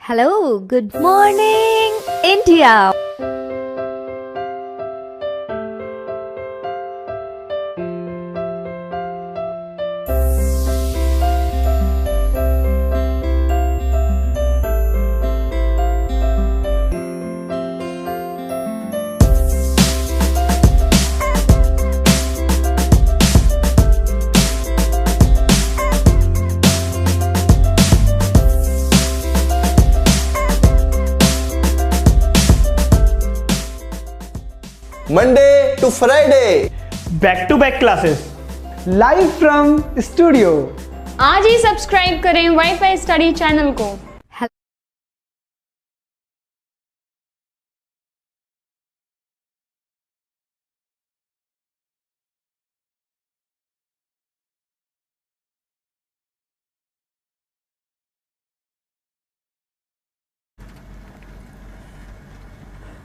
Hello, good morning, India. Monday to Friday, back to back classes live from studio. आज ही subscribe करें WiFi study channel को।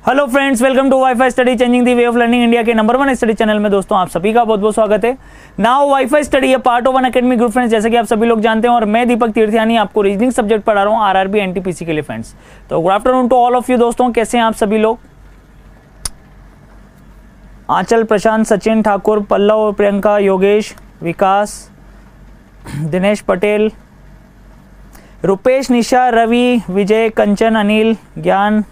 Hello friends, welcome to WiFi study changing the way of learning India के number 1 study channel में दोस्तों आप सभी का बहुत बहुत स्वागत है। नाउ वाईफाई स्टडी है part of Unacademy group friends, जैसे कि आप सभी लोग जानते हैं, और मैं दीपक तीर्थयानी आपको रीजनिंग सब्जेक्ट पढ़ा रहा हूँ आरआरबी एनटीपीसी के लिए फ्रेंड्स। तो good afternoon to all of you दोस्तों, कैसे हैं आप सभी लोग। आंचल, प्रशांत, सचिन, ठाकुर, पल्लव, प्रियंका, योगेश, विकास, दिनेश पटेल, रुपेश, निशा, रवि, विजय, कंचन, अनिल, ज्ञान,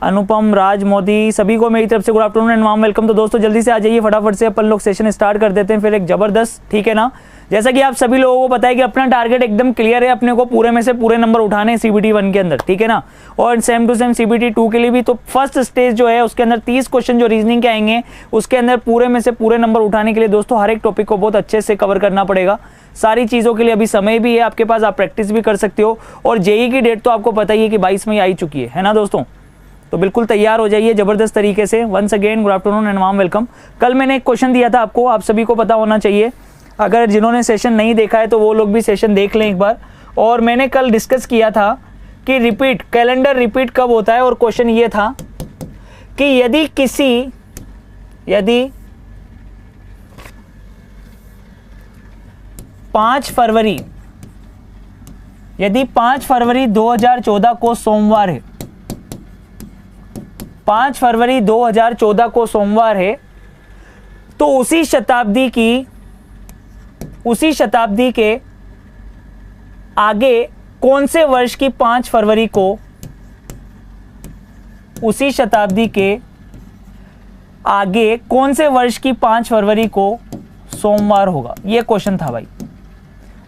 अनुपम, राज, मोदी, सभी को मेरी तरफ से good afternoon and warm welcome. तो दोस्तों जल्दी से आ जाइए, फटाफट से अपन लोग सेशन स्टार्ट कर देते हैं फिर एक जबरदस्त, ठीक है ना। जैसा कि आप सभी लोगों को पता है कि अपना टारगेट एकदम क्लियर है, अपने को पूरे में से पूरे नंबर उठाने हैं सीबीटी 1 के अंदर, ठीक है ना। और सेम टू सेम सीबीटी 2 के लिए भी। तो फर्स्ट स्टेज जो है उसके अंदर 30 क्वेश्चन जो रीजनिंग के आएंगे, उसके अंदर पूरे में से पूरे नंबर उठाने के लिए दोस्तों हर एक टॉपिक को बहुत अच्छे से कवर करना पड़ेगा। सारी चीज़ों के लिए अभी समय भी है आपके पास, आप प्रैक्टिस भी कर सकते हो। और जेई की डेट तो आपको पता ही है कि 22 में आई चुकी है ना दोस्तों। तो बिल्कुल तैयार हो जाइए जबरदस्त तरीके से। Once again good afternoon and warm welcome. कल मैंने एक क्वेश्चन दिया था आपको, आप सभी को पता होना चाहिए। अगर जिन्होंने सेशन नहीं देखा है तो वो लोग भी सेशन देख लें एक बार। और मैंने कल डिस्कस किया था कि रिपीट, कैलेंडर रिपीट कब होता है। और क्वेश्चन ये था कि यदि 5 फरवरी 2014 को सोमवार है, 5 फरवरी 2014 को सोमवार है, तो उसी शताब्दी के आगे कौन से वर्ष की 5 फरवरी को, उसी शताब्दी के आगे कौन से वर्ष की 5 फरवरी को सोमवार होगा, ये क्वेश्चन था भाई।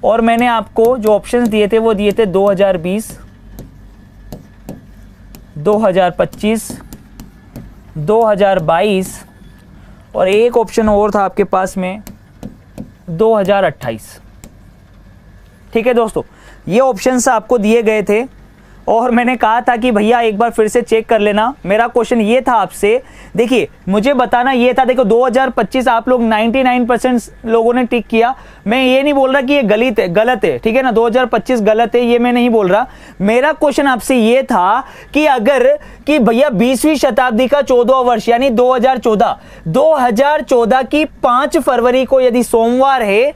और मैंने आपको जो ऑप्शंस दिए थे वो दिए थे 2020, 2025, 2022 और एक ऑप्शन और था आपके पास में 2028। ठीक है दोस्तों, ये ऑप्शंस आपको दिए गए थे और मैंने कहा था कि भैया एक बार फिर से चेक कर लेना। मेरा क्वेश्चन ये था आपसे, देखिए मुझे बताना ये था, देखो 2025 आप लोग 99% लोगों ने टिक किया। मैं ये नहीं बोल रहा कि ये गलत है, ठीक है ना, 2025 गलत है ये मैं नहीं बोल रहा। मेरा क्वेश्चन आपसे ये था कि अगर कि भैया 20वीं शताब्दी का 14वां वर्ष यानी 2014 की 5 फरवरी को यदि सोमवार है,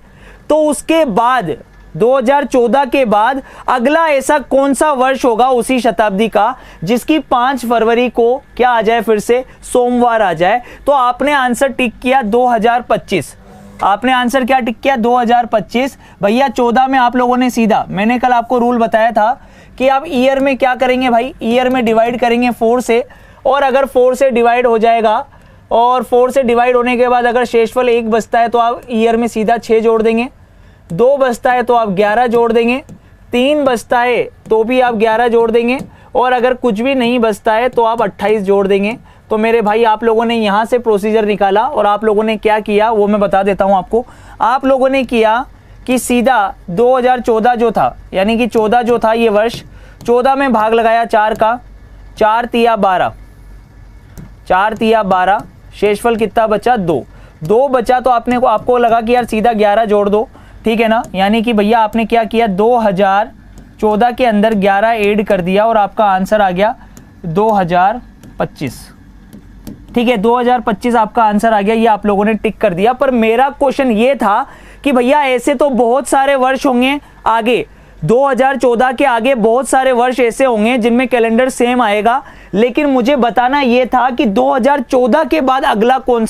तो उसके बाद 2014 के बाद अगला ऐसा कौन सा वर्ष होगा उसी शताब्दी का जिसकी 5 फरवरी को क्या आ जाए, फिर से सोमवार आ जाए। तो आपने आंसर टिक किया 2025। आपने आंसर क्या टिक किया, 2025। भैया 14 में आप लोगों ने सीधा, मैंने कल आपको रूल बताया था कि आप ईयर में क्या करेंगे भाई, ईयर में डिवाइड करेंगे 4 से। और अगर 4 से डिवाइड हो जाएगा और 4 से डिवाइड होने के बाद अगर शेषफल 1 बचता है तो आप ईयर में सीधा 6 जोड़ देंगे, 2 बचता है तो आप 11 जोड़ देंगे, 3 बचता है तो भी आप 11 जोड़ देंगे, और अगर कुछ भी नहीं बचता है तो आप 28 जोड़ देंगे। तो मेरे भाई आप लोगों ने यहाँ से प्रोसीजर निकाला और आप लोगों ने क्या किया वो मैं बता देता हूँ आपको। आप लोगों ने किया कि सीधा 2014 जो था, यानी कि 14 जो था ये वर्ष, 14 में भाग लगाया 4 का, 4 तिया 12, 4 तिया 12, शेषफल कितना बचा, 2 बचा। तो आपको लगा कि यार सीधा 11 जोड़ दो, ठीक है ना। यानी कि भैया आपने क्या किया, 2014 के अंदर 11 ऐड कर दिया और आपका आंसर आ गया 2025। ठीक है, 2025 आपका आंसर आ गया, ये आप लोगों ने टिक कर दिया। पर मेरा क्वेश्चन ये था कि भैया ऐसे तो बहुत सारे वर्ष होंगे आगे, 2014 के आगे बहुत सारे वर्ष ऐसे होंगे जिनमें कैलेंडर सेम आएगा, लेकिन मुझे बताना यह था कि 2014 के बाद अगला कौन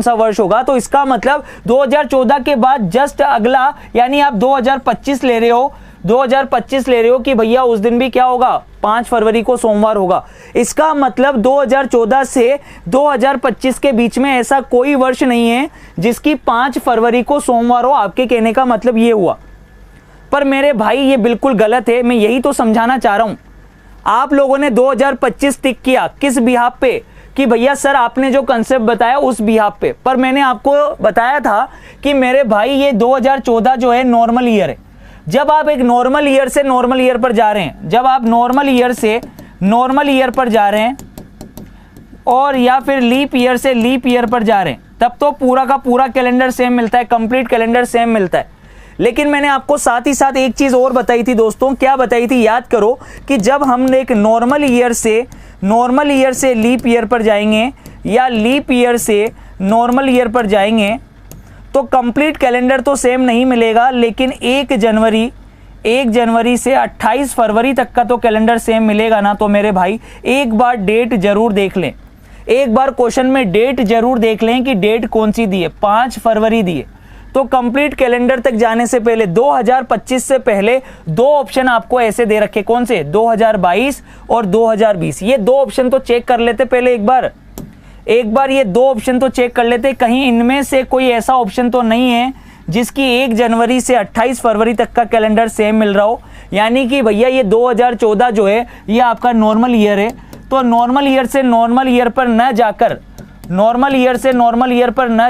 सा वर्ष होगा। तो इसका मतलब 2014 के बाद जस्ट अगला, यानी आप 2025 ले रहे हो, 2025 ले रहे हो कि भैया उस दिन भी क्या होगा, 5 फरवरी को सोमवार होगा। इसका मतलब 2014 से 2025 के बीच में ऐसा कोई वर्ष नहीं है जिसकी 5 फरवरी को सोमवार हो। आपके कहने का मतलब ये हुआ, पर मेरे भाई ये बिल्कुल गलत है। मैं यही तो समझाना चाह रहा हूं। आप लोगों ने 2025 टिक किया किस बिहाफ पे, कि भैया सर आपने जो कंसेप्ट बताया उस बिहाफ पे, पर मैंने आपको बताया था कि मेरे भाई ये 2014 जो है नॉर्मल ईयर है। जब आप एक नॉर्मल ईयर से नॉर्मल ईयर पर जा रहे हैं, जब आप नॉर्मल ईयर से नॉर्मल ईयर पर जा रहे हैं और या फिर लीप ईयर से लीप ईयर पर जा रहे हैं, तब तो पूरा का पूरा कैलेंडर सेम मिलता है, कंप्लीट कैलेंडर सेम मिलता है। लेकिन मैंने आपको साथ ही साथ एक चीज और बताई थी दोस्तों। क्या बताई थी, याद करो, कि जब हम एक नॉर्मल ईयर से लीप ईयर पर जाएंगे या लीप ईयर से नॉर्मल ईयर पर जाएंगे तो कंप्लीट कैलेंडर तो सेम नहीं मिलेगा, लेकिन 1 जनवरी से 28 फरवरी तक का तो कैलेंडर सेम मिलेगा ना। तो मेरे भाई एक बार डेट जरूर देख लें, एक बार क्वेश्चन में डेट जरूर देख लें कि डेट कौन सी दी है, 5 फरवरी दी है। तो कंप्लीट कैलेंडर तक जाने से पहले 2025 से पहले 2 ऑप्शन आपको ऐसे दे रखे, कौन से, 2022 और 2020। ये 2 ऑप्शन तो चेक कर लेते पहले एक बार ये 2 ऑप्शन तो चेक कर लेते, कहीं इनमें से कोई ऐसा ऑप्शन तो नहीं है जिसकी 1 जनवरी से 28 फरवरी तक का कैलेंडर सेम मिल रहा हो। यानी कि भैया ये 2014 जो है ये आपका नॉर्मल ईयर है। तो नॉर्मल ईयर से नॉर्मल ईयर पर न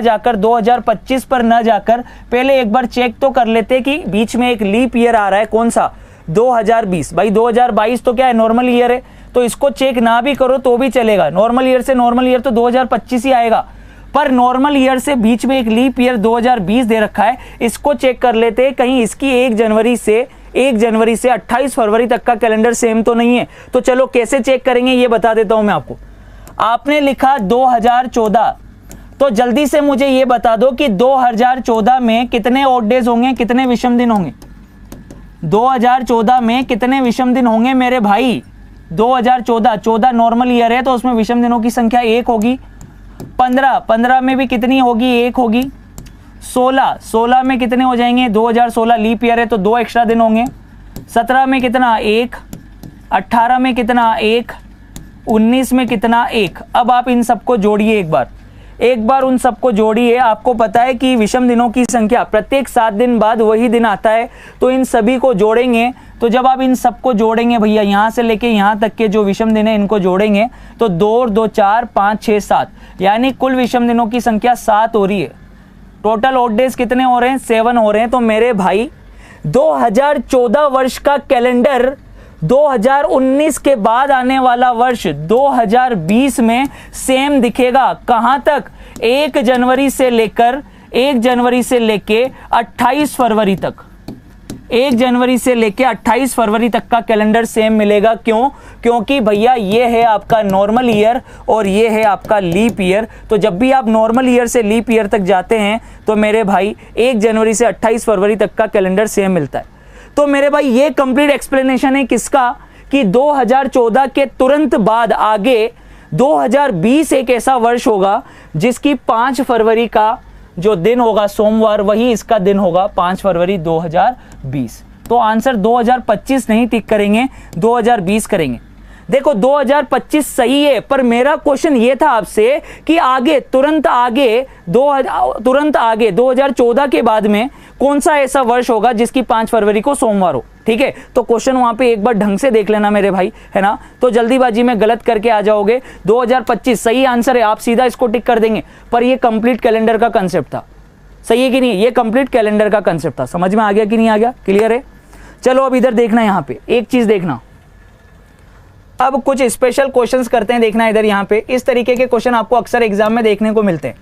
जाकर 2025 पर न जाकर पहले एक बार चेक तो कर लेते कि बीच में एक लीप ईयर आ रहा है, कौन सा, 2020। भाई 2022 तो क्या है, नॉर्मल ईयर है, तो इसको चेक ना भी करो तो भी चलेगा। नॉर्मल ईयर से नॉर्मल ईयर तो 2025 ही आएगा, पर नॉर्मल ईयर से बीच में एक लीप ईयर 2020 दे रखा है, इसको चेक कर लेते कहीं इसकी 1 जनवरी से 28 फरवरी तक का कैलेंडर सेम तो नहीं है। तो चलो कैसे चेक करेंगे ये बता देता हूं मैं आपको। आपने लिखा 2014, तो जल्दी से मुझे ये बता दो कि 2014 में कितने ऑड डेज होंगे, कितने विषम दिन होंगे। 2014 में कितने विषम दिन होंगे मेरे भाई। 2014 नॉर्मल ईयर है तो उसमें विषम दिनों की संख्या 1 होगी। 15 में भी कितनी होगी, 1 होगी। 16 में कितने हो जाएंगे, 2016 लीप ईयर है तो 2 एक्स्ट्रा दिन होंगे। 17 में कितना, 1। 18 में कितना, 1। 19 में कितना, 1। अब आप इन सबको जोड़िए एक बार उन सबको जोड़िए। आपको पता है कि विषम दिनों की संख्या प्रत्येक 7 दिन बाद वही दिन आता है, तो इन सभी को जोड़ेंगे। तो जब आप इन सबको जोड़ेंगे भैया, यहां से लेके यहां तक के जो विषम दिन है इनको जोड़ेंगे तो 2 और 2 4 5 6 7, यानी कुल विषम दिनों की संख्या 7 हो रही है। टोटल ऑड डेज कितने हो रहे हैं, 7 हो रहे हैं। तो मेरे भाई 2014 वर्ष का कैलेंडर 2019 के बाद आने वाला वर्ष 2020 में सेम दिखेगा। कहां तक, 1 जनवरी से लेके 28 फरवरी तक, 1 जनवरी से लेके 28 फरवरी तक का कैलेंडर सेम मिलेगा। क्यों, क्योंकि भैया ये है आपका नॉर्मल ईयर और ये है आपका लीप ईयर। तो जब भी आप नॉर्मल ईयर से लीप ईयर तक जाते हैं तो मेरे भाई 1 जनवरी से 28 फरवरी तक का कैलेंडर सेम मिलता है। तो मेरे भाई ये कंप्लीट एक्सप्लेनेशन है किसका, कि 2014 के तुरंत बाद आगे 2020 एक ऐसा वर्ष होगा जिसकी 5 फरवरी का जो दिन होगा सोमवार, वही इसका दिन होगा 5 फरवरी 2020। तो आंसर 2025 नहीं टिक करेंगे, 2020 करेंगे। देखो 2025 सही है, पर मेरा क्वेश्चन ये था आपसे कि आगे तुरंत आगे 2014 के बाद में कौन सा ऐसा वर्ष होगा जिसकी 5 फरवरी को सोमवार हो। ठीक है, तो क्वेश्चन वहां पे एक बार ढंग से देख लेना मेरे भाई, है ना। तो जल्दीबाजी में गलत करके आ जाओगे। 2025 सही आंसर है, आप सीधा इसको टिक कर देंगे, पर ये कंप्लीट कैलेंडर का कंसेप्ट था। सही है कि नहीं, ये कंप्लीट कैलेंडर का कंसेप्ट था। समझ में आ गया कि नहीं आ गया, क्लियर है। चलो अब इधर देखना, यहां पे एक चीज देखना। अब कुछ स्पेशल क्वेश्चंस करते हैं, देखना इधर। यहां पे इस तरीके के क्वेश्चन आपको अक्सर एग्जाम में देखने को मिलते हैं।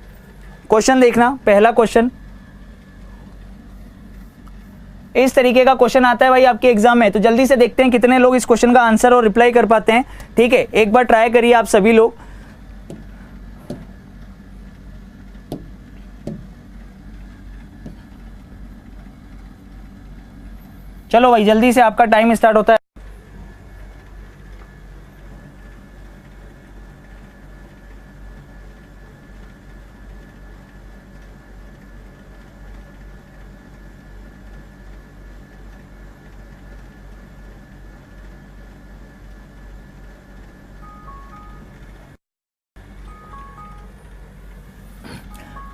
क्वेश्चन देखना, पहला क्वेश्चन इस तरीके का क्वेश्चन आता है भाई आपके एग्जाम में। तो जल्दी से देखते हैं कितने लोग इस क्वेश्चन का आंसर और रिप्लाई कर पाते हैं। ठीक है, एक बार ट्राई करिए आप सभी लोग। चलो भाई जल्दी से आपका टाइम स्टार्ट होता है।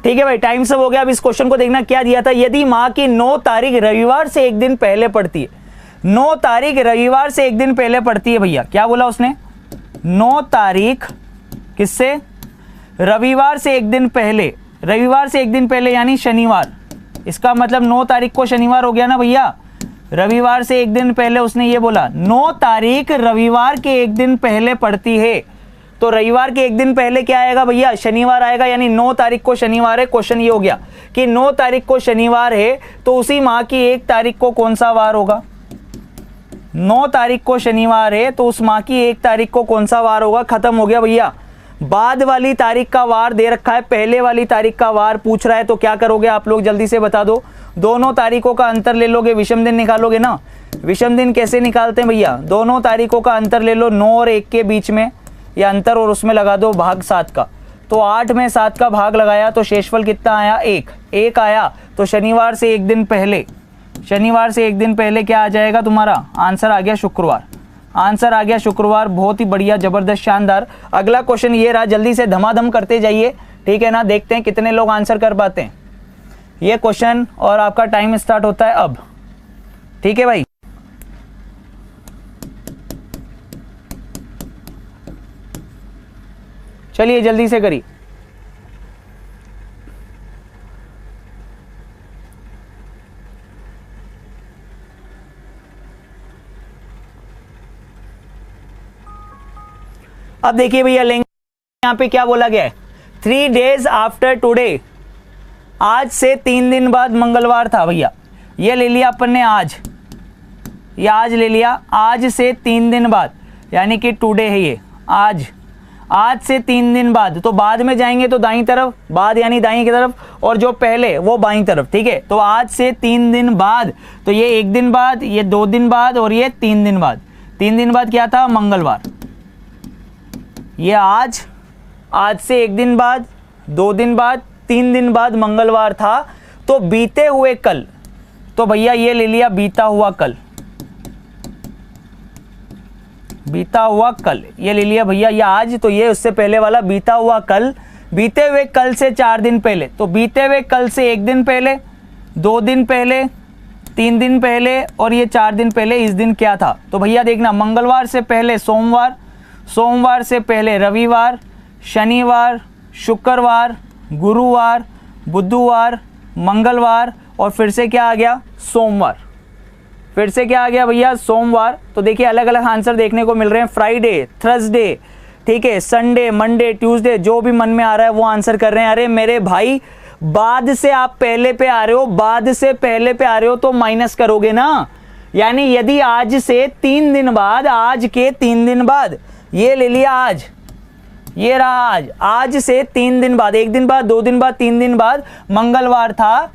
ठीक है भाई, टाइम सब हो गया। अब इस क्वेश्चन को देखना क्या दिया था। यदि माह की 9 तारीख रविवार से एक दिन पहले पड़ती है, 9 तारीख रविवार से एक दिन पहले पड़ती है भैया, क्या बोला उसने, 9 तारीख किससे, रविवार से एक दिन पहले, रविवार से एक दिन पहले यानी शनिवार। इसका मतलब 9 तारीख को शनिवार हो गया ना भैया, रविवार से एक दिन पहले उसने ये बोला 9 तारीख रविवार के एक दिन पहले पड़ती है। तो रविवार के एक दिन पहले क्या आएगा भैया, शनिवार आएगा, यानी 9 तारीख को शनिवार है। क्वेश्चन ये हो गया कि 9 तारीख को शनिवार है तो उसी माह की 1 तारीख को कौन सा वार होगा। 9 तारीख को शनिवार है तो उस माह की 1 तारीख को कौन सा वार होगा। खत्म हो गया भैया। बाद वाली तारीख का वार दे रखा है, पहले वाली तारीख का वार पूछ रहा है, तो क्या करोगे आप लोग जल्दी से बता दो। दोनों तारीखों का अंतर ले लोगे, विषम दिन निकालोगे ना। विषम दिन कैसे निकालते हैं भैया, दोनों तारीखों का अंतर ले लो, 9 और 1 के बीच में या अंतर, और उसमें लगा दो भाग 7 का। तो 8 में 7 का भाग लगाया तो शेषफल कितना आया, 1 आया। तो शनिवार से एक दिन पहले, शनिवार से एक दिन पहले क्या आ जाएगा तुम्हारा आंसर, आ गया शुक्रवार। आंसर आ गया शुक्रवार। बहुत ही बढ़िया, जबरदस्त, शानदार। अगला क्वेश्चन ये रहा, जल्दी से धमाधम करते जाइए, ठीक है ना। देखते हैं कितने लोग आंसर कर पाते हैं ये क्वेश्चन, और आपका टाइम स्टार्ट होता है अब, ठीक है भाई। चलिए जल्दी से करिए। अब देखिए भैया, लेंगे यहां पे क्या बोला गया है, 3 days आफ्टर टुडे, आज से 3 दिन बाद मंगलवार था भैया। ये ले लिया अपन ने आज, ये आज ले लिया, आज से 3 दिन बाद, यानी कि टुडे है ये, आज से 3 दिन बाद। तो बाद में जाएंगे तो दाईं तरफ, बाद यानी दाईं की तरफ, और जो पहले वो बाईं तरफ, ठीक है। तो आज से 3 दिन बाद, तो ये 1 दिन बाद, ये 2 दिन बाद, और ये 3 दिन बाद। 3 दिन बाद क्या था, मंगलवार। ये आज से 1 दिन बाद, 2 दिन बाद, 3 दिन बाद मंगलवार था। तो बीते हुए कल, तो भैया ये ले लिया बीता हुआ कल, बीता हुआ कल ये ले लिया भैया। ये आज, तो ये उससे पहले वाला बीता हुआ कल, बीते हुए कल से 4 दिन पहले। तो बीते हुए कल से 1 दिन पहले, 2 दिन पहले, 3 दिन पहले, और ये 4 दिन पहले। इस दिन क्या था, तो भैया देखना, मंगलवार से पहले सोमवार, सोमवार से पहले रविवार, शनिवार, शुक्रवार, गुरुवार, बुधवार, मंगलवार, और फिर से क्या आ गया, सोमवार। फिर से क्या आ गया भैया, सोमवार। तो देखिए अलग अलग आंसर देखने को मिल रहे हैं, फ्राइडे, थर्सडे, ठीक है, संडे, मंडे, ट्यूसडे, जो भी मन में आ रहा है वो आंसर कर रहे हैं। अरे मेरे भाई, बाद से आप पहले पे आ रहे हो, बाद से पहले पे आ रहे हो तो माइनस करोगे ना। यानी यदि आज से 3 दिन बाद, आज के 3 दिन बाद, ये ले लिया आज, ये रहा आज से 3 दिन बाद, 1 दिन बाद, 2 दिन बाद, 3 दिन बाद मंगलवार था,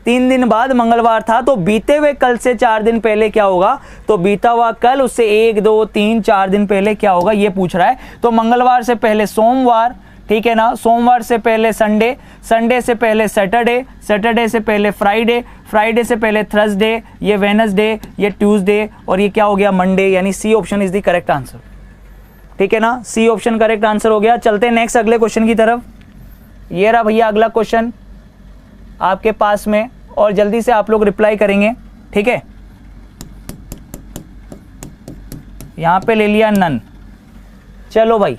3 दिन बाद मंगलवार था। तो बीते हुए कल से 4 दिन पहले क्या होगा, तो बीता हुआ कल उससे 1, 2, 3, 4 दिन पहले क्या होगा ये पूछ रहा है। तो मंगलवार से पहले सोमवार, ठीक है ना, सोमवार से पहले संडे, संडे से पहले सैटरडे, सैटरडे से पहले फ्राइडे, फ्राइडे से पहले थर्सडे, ये वेडनेसडे, ये ट्यूसडे, और ये क्या हो गया, मंडे। यानी C option is the correct answer, ठीक है ना, सी ऑप्शन करेक्ट आंसर हो गया। चलते हैं नेक्स्ट अगले क्वेश्चन की तरफ। ये रहा भैया अगला क्वेश्चन आपके पास में, और जल्दी से आप लोग रिप्लाई करेंगे, ठीक है। यहां पे ले लिया नन। चलो भाई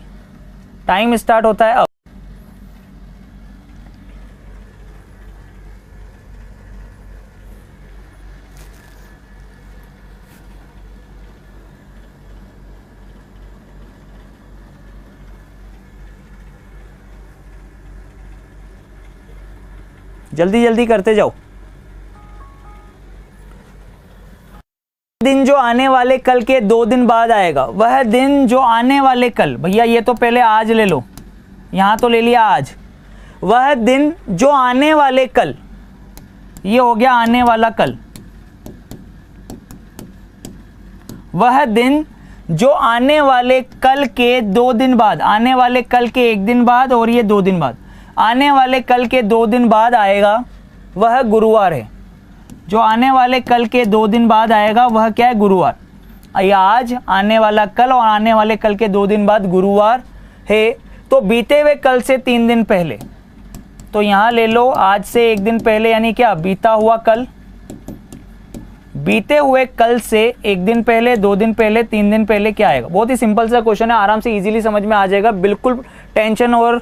टाइम स्टार्ट होता है अब। जल्दी जल्दी करते जाओ। दिन जो आने वाले कल के 2 दिन बाद आएगा, वह दिन जो आने वाले कल, भैया ये तो पहले आज ले लो, यहां तो ले लिया आज। वह दिन जो आने वाले कल, ये हो गया आने वाला कल, वह दिन जो आने वाले कल के 2 दिन बाद, आने वाले कल के 1 दिन बाद और ये 2 दिन बाद, आने वाले कल के 2 दिन बाद आएगा वह गुरुवार है। जो आने वाले कल के 2 दिन बाद आएगा वह क्या है? गुरुवार। या आज, आने वाला कल और आने वाले कल के 2 दिन बाद गुरुवार है। तो बीते हुए कल से 3 दिन पहले, तो यहाँ ले लो आज से 1 दिन पहले, यानी क्या? बीता हुआ कल। बीते हुए कल से 1 दिन पहले, 2 दिन पहले, 3 दिन पहले क्या आएगा? बहुत ही सिंपल सा क्वेश्चन है, आराम से इजीली समझ में आ जाएगा। बिल्कुल टेंशन और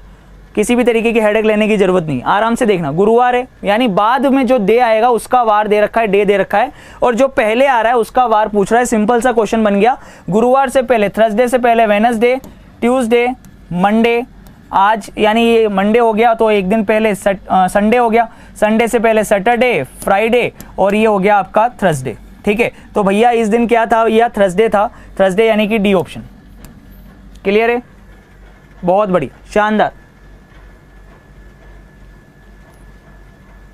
किसी भी तरीके की हेडेक लेने की जरूरत नहीं, आराम से देखना। गुरुवार है यानी बाद में जो डे आएगा उसका वार दे रखा है, डे दे रखा है, और जो पहले आ रहा है उसका वार पूछ रहा है। सिंपल सा क्वेश्चन बन गया। गुरुवार से पहले, थर्सडे से पहले वेडनेसडे, ट्यूसडे, मंडे, आज यानी ये मंडे हो गया तो 1 दिन पहले संडे हो गया, संडे से पहले सैटरडे, फ्राइडे, और ये हो गया आपका थर्सडे। ठीक है, तो भैया इस दिन क्या था? भैया थर्सडे था। थर्सडे यानी कि डी ऑप्शन। क्लियर है? बहुत बढ़िया, शानदार।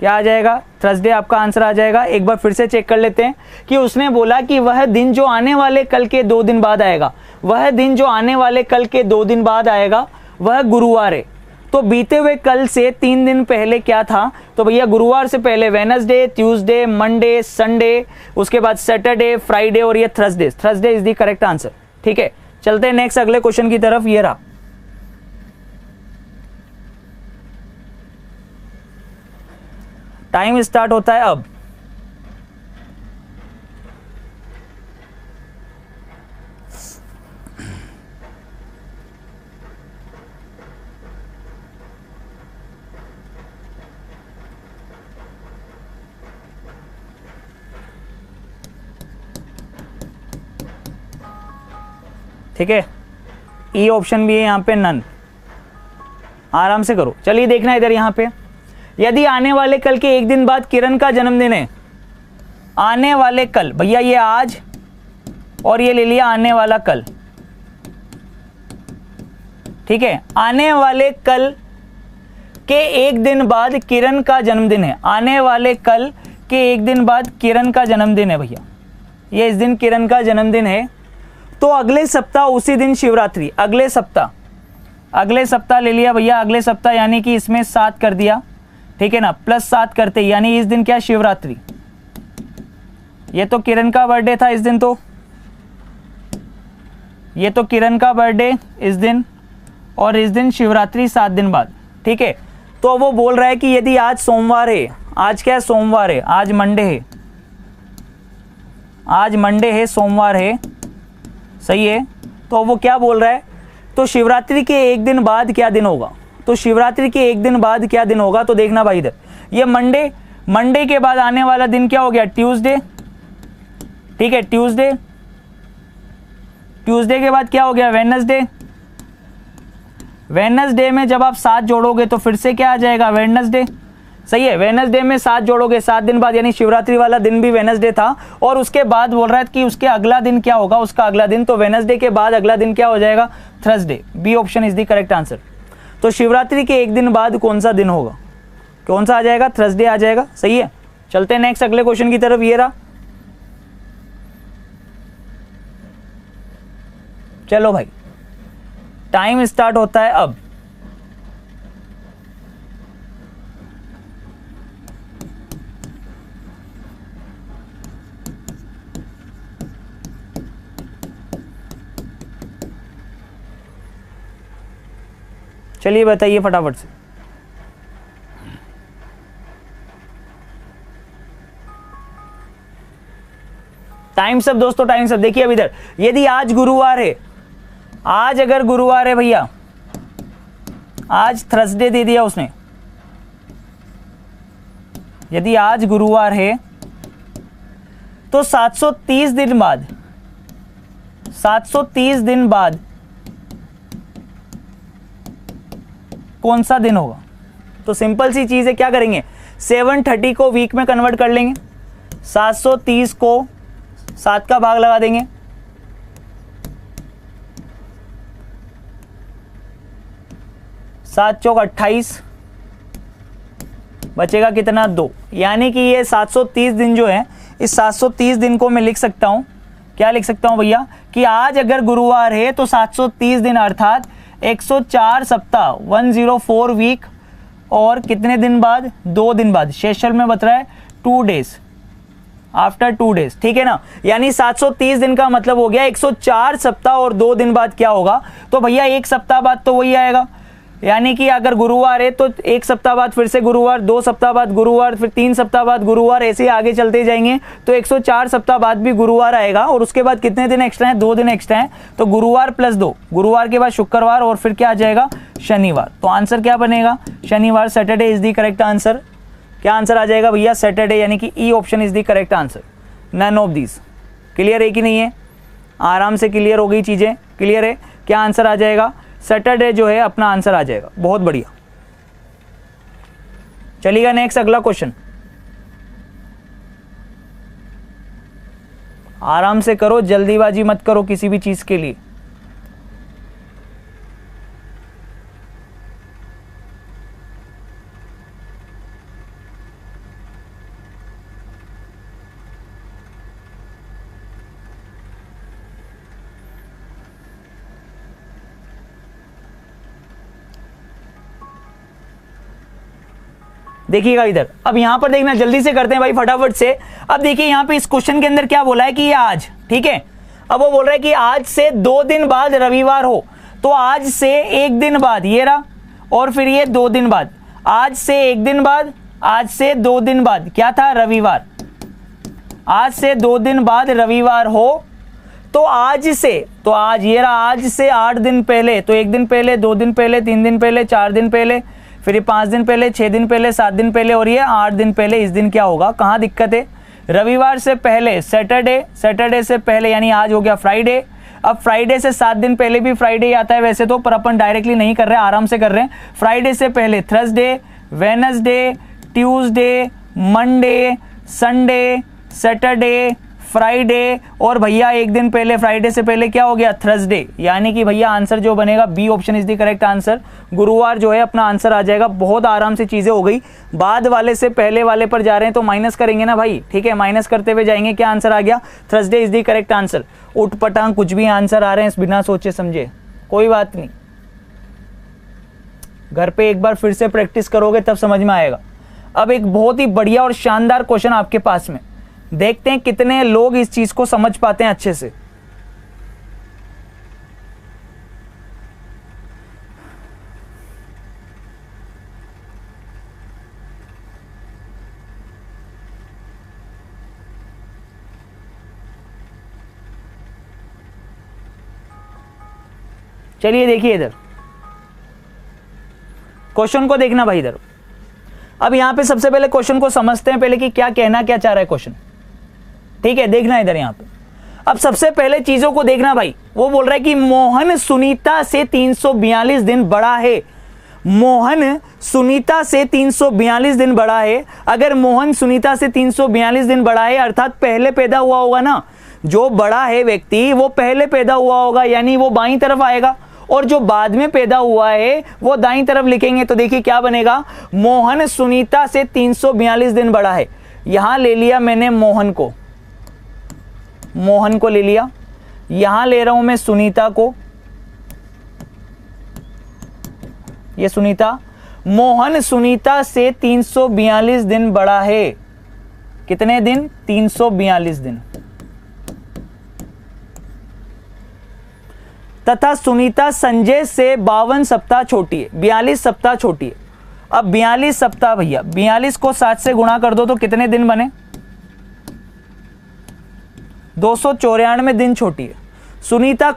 क्या आ जाएगा? थर्सडे आपका आंसर आ जाएगा। एक बार फिर से चेक कर लेते हैं कि उसने बोला कि वह दिन जो आने वाले कल के 2 दिन बाद आएगा, वह दिन जो आने वाले कल के 2 दिन बाद आएगा वह गुरुवार है। तो बीते हुए कल से 3 दिन पहले क्या था? तो भैया गुरुवार से पहले वेडनेसडे, ट्यूसडे, मंडे, संडे, उसके बाद सैटरडे, फ्राइडे और ये Thursday. Thursday is the correct answer. ठीक है, चलते हैं नेक्स्ट अगले क्वेश्चन की तरफ। ये रहा, टाइम स्टार्ट होता है अब। ठीक है, ई ऑप्शन भी है यहाँ पे, नन। आराम से करो। चलिए देखना इधर, यहाँ पे यदि आने वाले कल के 1 दिन बाद किरण का जन्मदिन है, आने वाले कल, भैया ये आज और ये ले लिया आने वाला कल। ठीक है, आने वाले कल के 1 दिन बाद किरण का जन्मदिन है। आने वाले कल के 1 दिन बाद किरण का जन्मदिन है भैया, ये इस दिन किरण का जन्मदिन है। तो अगले सप्ताह उसी दिन शिवरात्रि। अगले सप्ताह ले लिया भैया, अगले सप्ताह यानी कि इसमें 7 कर दिया। ठीक है ना, +7 करते यानी इस दिन क्या? शिवरात्रि। ये तो किरण का बर्थडे था इस दिन, तो ये तो किरण का बर्थडे इस दिन, और इस दिन शिवरात्रि 7 दिन बाद। ठीक है, तो वो बोल रहा है कि यदि आज सोमवार है, आज क्या है? सोमवार है, आज मंडे है, आज मंडे है, सोमवार है, सही है। तो वो क्या बोल रहा है? तो शिवरात्रि के 1 दिन बाद क्या दिन होगा? तो शिवरात्रि के 1 दिन बाद क्या दिन होगा? तो देखना भाई इधर, ये मंडे के बाद आने वाला दिन क्या हो गया? ट्यूसडे। ठीक है, ट्यूसडे के बाद क्या हो गया? वेडनेसडे। वेडनेसडे में जब आप 7 जोड़ोगे तो फिर से क्या आ जाएगा? वेडनेसडे। सही है, वेडनेसडे में 7 जोड़ोगे, 7 दिन बाद, यानी शिवरात्रि वाला दिन भी वेडनेसडे था। और उसके बाद बोल रहा है कि उसके अगला दिन क्या होगा? उसका अगला दिन, तो वेडनेसडे के बाद अगला दिन क्या हो जाएगा? Thursday. B option is the correct answer. तो शिवरात्रि के 1 दिन बाद कौन सा दिन होगा? कौन सा आ जाएगा? थर्सडे आ जाएगा। सही है, चलते हैं नेक्स्ट अगले क्वेश्चन की तरफ। ये रहा, चलो भाई, टाइम स्टार्ट होता है अब। चलिए बताइए फटाफट से। टाइम सब दोस्तों, टाइम सब देखिए। अब इधर यदि आज गुरुवार है, आज अगर गुरुवार है भैया, आज थर्सडे दे दिया उसने, यदि आज गुरुवार है तो 730 दिन बाद, 730 दिन बाद कौन सा दिन होगा? तो सिंपल सी चीज है, क्या करेंगे? 730 को वीक में कन्वर्ट कर लेंगे, 730 को 7 का भाग लगा देंगे, 7 चौक 28, बचेगा कितना? 2। यानी कि ये 730 दिन जो है, इस 730 दिन को मैं लिख सकता हूं क्या लिख सकता हूं भैया कि आज अगर गुरुवार है तो 730 दिन अर्थात 104 सप्ताह 104 वीक और कितने दिन बाद 2 दिन बाद शेषल में बता रहा है 2 डेज आफ्टर 2 डेज, ठीक है ना। यानी 730 दिन का मतलब हो गया 104 सप्ताह और 2 दिन बाद क्या होगा, तो भैया 1 सप्ताह बाद तो वही आएगा। यानी कि अगर गुरुवार है तो 1 सप्ताह बाद फिर से गुरुवार, 2 सप्ताह बाद गुरुवार, फिर 3 सप्ताह बाद गुरुवार, ऐसे ही आगे चलते जाएंगे तो 104 सप्ताह बाद भी गुरुवार आएगा। और उसके बाद कितने दिन एक्स्ट्रा हैं, 2 दिन एक्स्ट्रा हैं, तो गुरुवार प्लस 2, गुरुवार के बाद शुक्रवार और फिर क्या आ जाएगा शनिवार। तो आंसर क्या बनेगा, शनिवार, Saturday is the correct answer. क्या आंसर आ जाएगा भैया, सैटरडे, यानी कि E option is the correct answer, none of these. Clear है कि नहीं है, आराम से क्लियर हो गई चीजें, क्लियर है। क्या आंसर आ जाएगा, सैटरडे जो है अपना आंसर आ जाएगा। बहुत बढ़िया, चलिएगा नेक्स्ट अगला क्वेश्चन। आराम से करो, जल्दीबाजी मत करो किसी भी चीज के लिए। देखिएगा इधर, अब यहां पर देखना, जल्दी से करते हैं भाई फटाफट से। अब देखिए यहां पे इस क्वेश्चन के अंदर क्या बोला है कि ये आज, ठीक है। अब वो बोल रहा है कि आज से 2 दिन बाद रविवार हो, तो आज से 1 दिन बाद ये रहा, और फिर ये 2 दिन बाद, आज से 1 दिन बाद, आज से 2 दिन बाद क्या था, रविवार। आज से 2 दिन बाद रविवार हो, तो आज से, तो आज ये रहा, आज से 8 दिन पहले, तो 1 दिन पहले, 2 दिन पहले, 3 दिन पहले, 4 दिन पहले, फिर ये 5 दिन पहले, 6 दिन पहले, 7 दिन पहले, और ये 8 दिन पहले। इस दिन क्या होगा, कहाँ दिक्कत है, रविवार से पहले सैटरडे, सैटरडे से पहले यानी आज हो गया फ्राइडे। अब फ्राइडे से 7 दिन पहले भी फ्राइडे आता है वैसे तो, पर अपन डायरेक्टली नहीं कर रहे हैं, आराम से कर रहे हैं। फ्राइडे से पहले Thursday, Wednesday, Tuesday, Monday, Sunday, Saturday, Friday, और भैया 1 दिन पहले, फ्राइडे से पहले क्या हो गया, थर्सडे। यानी कि भैया आंसर जो बनेगा B option is the correct answer, गुरुवार जो है अपना आंसर आ जाएगा। बहुत आराम से चीजें हो गई, बाद वाले से पहले वाले पर जा रहे हैं तो माइनस करेंगे ना भाई, ठीक है, माइनस करते हुए जाएंगे। क्या आंसर आ गया, Thursday is the correct answer. उठ पटांग कुछ भी आंसर आ रहे हैं बिना सोचे समझे, कोई बात नहीं, घर पे एक बार फिर से प्रैक्टिस करोगे तब समझ में आएगा। अब एक बहुत ही बढ़िया और शानदार क्वेश्चन आपके पास में, देखते हैं कितने लोग इस चीज को समझ पाते हैं अच्छे से। चलिए देखिए इधर क्वेश्चन को देखना भाई इधर। अब यहां पे सबसे पहले क्वेश्चन को समझते हैं पहले कि क्या कहना क्या चाह रहा है क्वेश्चन, ठीक है, देखना इधर यहां पे। अब सबसे पहले चीजों को देखना भाई, वो बोल रहा है कि मोहन सुनीता से 342 दिन बड़ा है। मोहन सुनीता से 342 दिन बड़ा है। अगर मोहन सुनीता से 342 दिन बड़ा है अर्थात पहले पैदा हुआ होगा ना, जो बड़ा है व्यक्ति वो पहले पैदा हुआ होगा, यानी वो बाईं तरफ आएगा, और जो बाद में पैदा हुआ है वो दाईं तरफ लिखेंगे। तो देखिए क्या बनेगा, मोहन सुनीता से 342 दिन बड़ा है। यहां ले लिया मैंने मोहन को, मोहन को ले लिया, यहां ले रहा हूं मैं सुनीता को, ये सुनीता। मोहन सुनीता से 342 दिन बड़ा है। कितने दिन, 342 दिन। तथा सुनीता संजय से 52 सप्ताह छोटी है, 42 सप्ताह छोटी है। अब 42 सप्ताह भैया, 42 को 7 से गुणा कर दो तो कितने दिन बने, 294 दिन छोटी है। सुनीता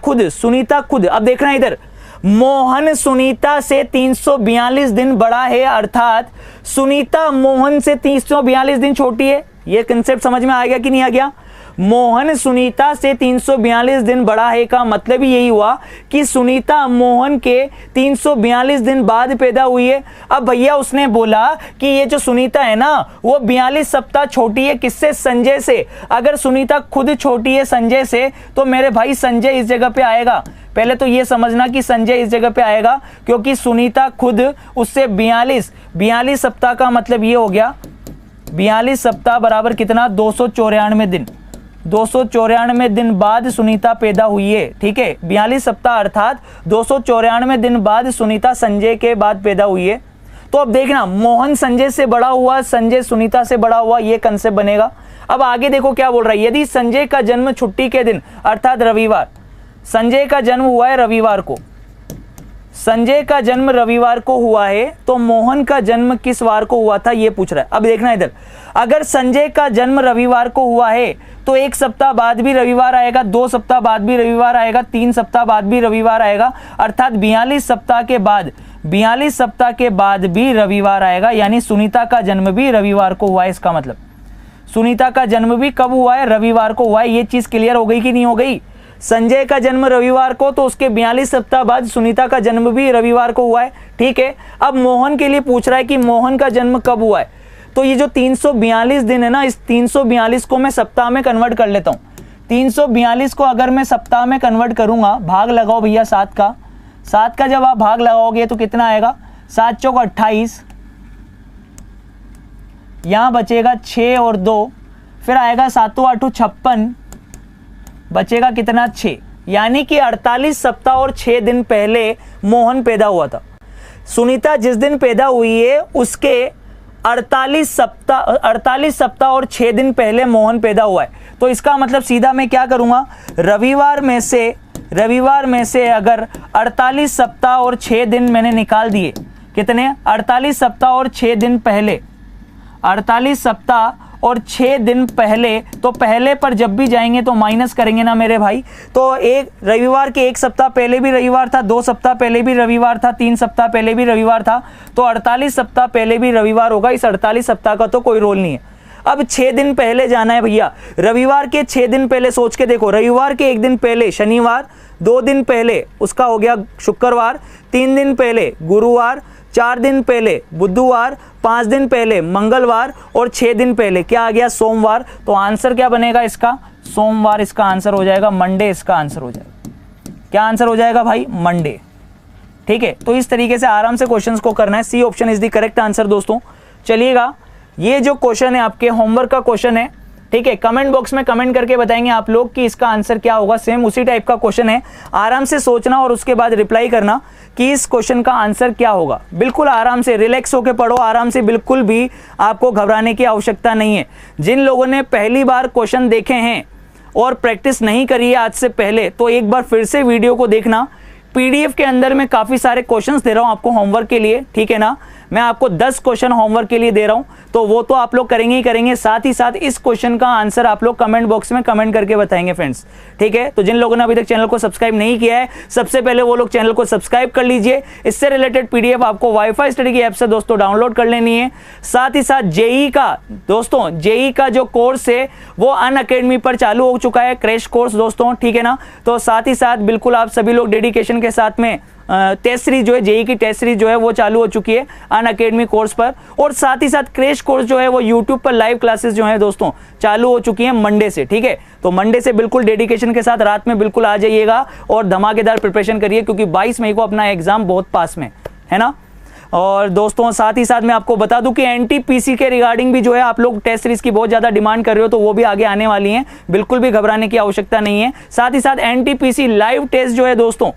खुद, अब देखना इधर, मोहन सुनीता से 342 दिन बड़ा है अर्थात सुनीता मोहन से 342 दिन छोटी है। यह कंसेप्ट समझ में आ गया कि नहीं आ गया। मोहन सुनीता से 342 दिन बड़ा है का मतलब ही यही हुआ कि सुनीता मोहन के 342 दिन बाद पैदा हुई है। अब भैया उसने बोला कि ये जो सुनीता है ना वो 42 सप्ताह छोटी है, किससे, संजय से। अगर सुनीता खुद छोटी है संजय से तो मेरे भाई संजय इस जगह पे आएगा। पहले तो ये समझना कि संजय इस जगह पे आएगा क्योंकि सुनीता खुद उससे 42 सप्ताह का मतलब ये हो गया 42 सप्ताह बराबर कितना, 294 दिन। 294 दिन बाद सुनीता पैदा हुई है, ठीक है। 42 सप्ताह अर्थात 294 दिन बाद सुनीता संजय के बाद पैदा हुई है। तो अब देखना, मोहन संजय से बड़ा हुआ, संजय सुनीता से बड़ा हुआ, ये कंसेप्ट बनेगा। अब आगे देखो क्या बोल रहा है, यदि संजय का जन्म छुट्टी के दिन अर्थात रविवार, संजय का जन्म हुआ है रविवार को, संजय का जन्म रविवार को हुआ है, तो मोहन का जन्म किस वार को हुआ था, ये पूछ रहा है। अब देखना इधर, अगर संजय का जन्म रविवार को हुआ है तो 1 सप्ताह बाद भी रविवार आएगा, 2 सप्ताह बाद भी रविवार आएगा, 3 सप्ताह बाद भी रविवार आएगा, अर्थात 42 सप्ताह के बाद, 42 सप्ताह के बाद भी रविवार आएगा। यानी सुनीता का जन्म भी रविवार को हुआ है। इसका मतलब सुनीता का जन्म भी कब हुआ है, रविवार को हुआ है। ये चीज क्लियर हो गई कि नहीं हो गई। संजय का जन्म रविवार को, तो उसके 42 सप्ताह बाद सुनीता का जन्म भी रविवार को हुआ है, ठीक है। अब मोहन के लिए पूछ रहा है कि मोहन का जन्म कब हुआ है। तो ये जो 342 दिन है ना, इस 342 को मैं सप्ताह में कन्वर्ट कर लेता हूं। 342 को अगर मैं सप्ताह में कन्वर्ट करूंगा, भाग लगाओ भैया 7 का, 7 का जब आप भाग लगाओगे तो कितना आएगा, 7 चौक 28, यहां बचेगा 6 और 2, फिर आएगा 7 8 56, बचेगा कितना 6। यानी कि 48 सप्ताह और 6 दिन पहले मोहन पैदा हुआ था। सुनीता जिस दिन पैदा हुई है उसके 48 सप्ताह और 6 दिन पहले मोहन पैदा हुआ है। तो इसका मतलब सीधा मैं क्या करूंगा, रविवार में से अगर 48 सप्ताह और 6 दिन मैंने निकाल दिए, कितने, 48 सप्ताह और 6 दिन पहले, 48 सप्ताह और 6 दिन पहले, तो पहले पर जब भी जाएंगे तो माइनस करेंगे ना मेरे भाई। तो एक रविवार के 1 सप्ताह पहले भी रविवार था, 2 सप्ताह पहले भी रविवार था, 3 सप्ताह पहले भी रविवार था, तो 48 सप्ताह पहले भी रविवार होगा। इस 48 सप्ताह का तो कोई रोल नहीं है। अब 6 दिन पहले जाना है भैया, रविवार के 6 दिन पहले सोच के देखो, रविवार के 1 दिन पहले शनिवार, 2 दिन पहले उसका हो गया शुक्रवार, 3 दिन पहले गुरुवार, 4 दिन पहले बुधवार, 5 दिन पहले मंगलवार और 6 दिन पहले क्या आ गया, सोमवार। तो आंसर क्या बनेगा इसका, सोमवार इसका आंसर हो जाएगा, मंडे इसका आंसर हो जाएगा। क्या आंसर हो जाएगा भाई, मंडे, ठीक है। तो इस तरीके से आराम से क्वेश्चंस को करना है। C option is the correct answer दोस्तों। चलिएगा, ये जो क्वेश्चन है आपके होमवर्क का क्वेश्चन है, ठीक है। कमेंट बॉक्स में कमेंट करके बताएंगे आप लोग कि इसका आंसर क्या होगा। सेम उसी टाइप का क्वेश्चन है, आराम से सोचना और उसके बाद रिप्लाई करना कि इस क्वेश्चन का आंसर क्या होगा। बिल्कुल आराम से रिलैक्स होकर पढ़ो, आराम से, बिल्कुल भी आपको घबराने की आवश्यकता नहीं है। जिन लोगों ने पहली बार क्वेश्चन देखे हैं और प्रैक्टिस नहीं करी है आज से पहले, तो एक बार फिर से वीडियो को देखना। पीडीएफ के अंदर मैं काफी सारे क्वेश्चंस दे रहा हूं आपको होमवर्क के लिए, ठीक है ना। मैं आपको 10 क्वेश्चन होमवर्क के लिए दे रहा हूं, तो वो तो आप लोग करेंगे ही करेंगे, साथ ही साथ इस क्वेश्चन का आंसर आप लोग कमेंट बॉक्स में कमेंट करके बताएंगे फ्रेंड्स, ठीक है। तो जिन लोगों ने अभी तक चैनल को सब्सक्राइब नहीं किया है, सबसे पहले वो लोग चैनल को सब्सक्राइब कर लीजिए। इससे रिलेटेड पीडीएफ आपको वाईफाई स्टडी की ऐप से दोस्तों डाउनलोड कर लेनी है। साथ ही साथ जेई का दोस्तों, जेई का जो कोर्स है वो अनअकैडमी पर चालू हो चुका है, क्रैश कोर्स दोस्तों, ठीक है ना। तो साथ ही साथ बिल्कुल आप सभी लोग डेडिकेशन के साथ में टेस्ट सीरीज जो है, जेई की टेस्ट सीरीज जो है वो चालू हो चुकी है अनअकैडमी कोर्स पर, और साथ ही साथ क्रैश कोर्स जो है वो यूट्यूब पर लाइव क्लासेस जो है दोस्तों चालू हो चुकी है मंडे से, ठीक है। तो मंडे से बिल्कुल डेडिकेशन के साथ रात में बिल्कुल आ जाइएगा और धमाकेदार प्रिपरेशन करिए, क्योंकि 22 मई को अपना एग्जाम बहुत पास में है ना। और दोस्तों साथ ही साथ मैं आपको बता दूं कि एनटीपीसी के रिगार्डिंग भी जो है आप लोग टेस्ट सीरीज की बहुत ज्यादा डिमांड कर रहे हो, तो वो भी आगे आने वाली हैं, बिल्कुल भी घबराने की आवश्यकता नहीं है। साथ ही साथ एनटीपीसी लाइव टेस्ट जो है दोस्तों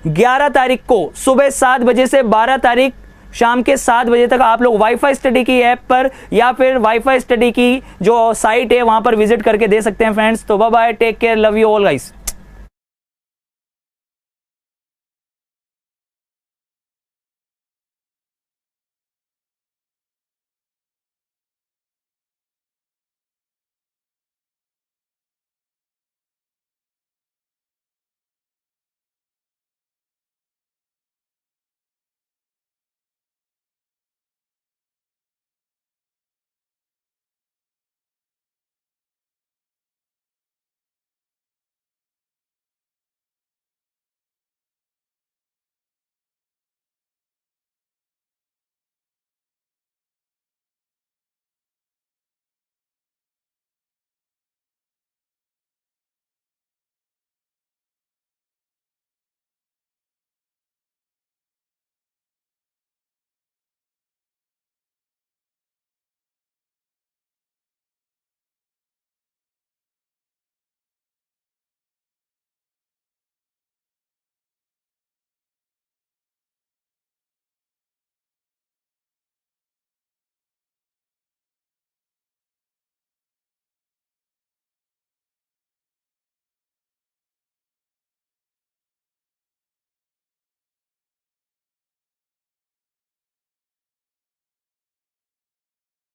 11 तारीख को सुबह 7 बजे से 12 तारीख शाम के 7 बजे तक आप लोग वाईफाई स्टडी की ऐप पर या फिर वाईफाई स्टडी की जो साइट है वहां पर विजिट करके दे सकते हैं फ्रेंड्स। तो bye bye, take care, love you all guys.